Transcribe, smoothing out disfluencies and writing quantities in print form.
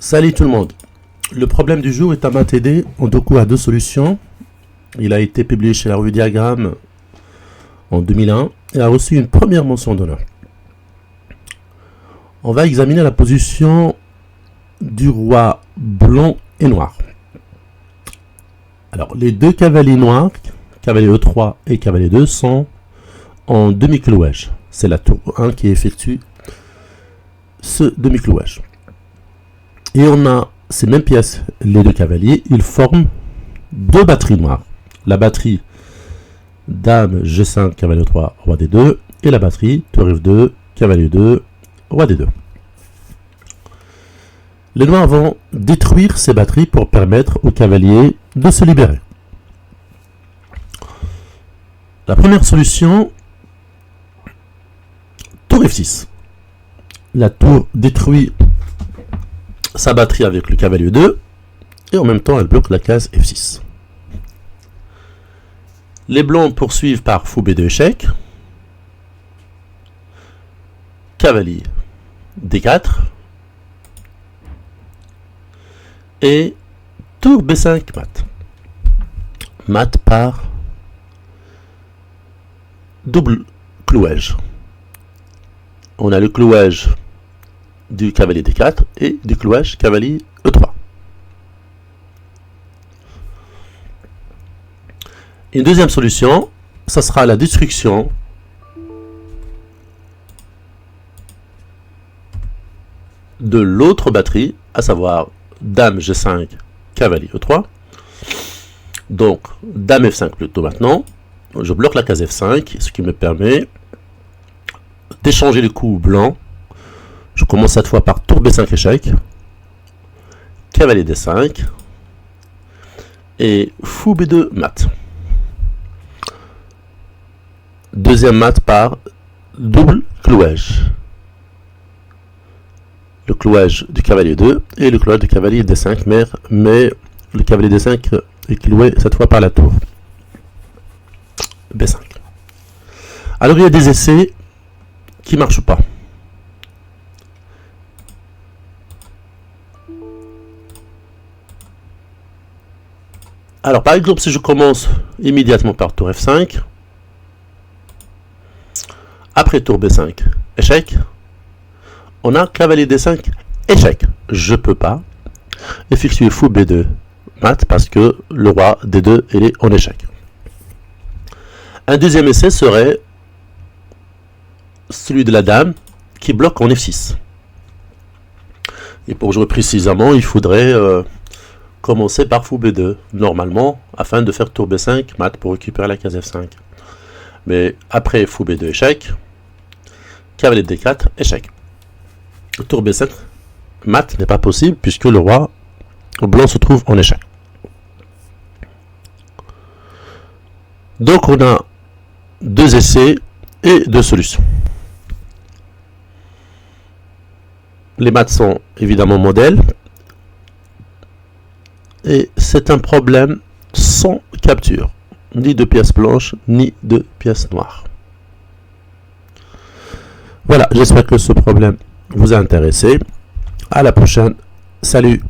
Salut tout le monde. Le problème du jour est un math TD en deux coups à deux solutions. Il a été publié chez la revue Diagramme en 2001 et a reçu une première mention d'honneur. On va examiner la position du roi blanc et noir. Alors, les deux cavaliers noirs, cavalier E3 et cavalier 2, sont en demi-clouage. C'est la tour 1 qui effectue ce demi-clouage. Et on a ces mêmes pièces, les deux cavaliers, ils forment deux batteries noires. La batterie Dame G5, cavalier 3, roi D2, et la batterie Tour F2, cavalier 2, roi D2. Les noirs vont détruire ces batteries pour permettre aux cavaliers de se libérer. La première solution, Tour F6. La tour détruit sa batterie avec le cavalier 2 et en même temps elle bloque la case F6. Les blancs poursuivent par fou B2 échec, cavalier D4 et tour B5 mat. Mat par double clouage. On a le clouage du cavalier D4 et du clouage cavalier E3. Une deuxième solution, ça sera la destruction de l'autre batterie, à savoir Dame G5, cavalier E3. Donc, Dame F5 plutôt maintenant. Je bloque la case F5, ce qui me permet d'échanger les coups blancs. Je commence cette fois par tour B5 échec, cavalier D5 et fou B2 mat. Deuxième mat par double clouage. Le clouage du cavalier 2 et le clouage du cavalier D5, mais le cavalier D5 est cloué cette fois par la tour B5. Alors il y a des essais qui ne marchent pas. Alors par exemple, si je commence immédiatement par tour F5, après tour B5, échec, on a cavalier D5, échec. Je ne peux pas effectuer fou B2 mat parce que le roi D2 il est en échec. Un deuxième essai serait celui de la dame qui bloque en F6. Et pour jouer précisément, il faudrait commencer par fou B2, normalement, afin de faire tour B5 mat pour récupérer la case F5. Mais après fou B2 échec, cavalier D4 échec. Tour B5 mat n'est pas possible puisque le roi blanc se trouve en échec. Donc on a deux essais et deux solutions. Les maths sont évidemment modèles. Et c'est un problème sans capture. Ni de pièces blanches, ni de pièces noires. Voilà, j'espère que ce problème vous a intéressé. À la prochaine. Salut!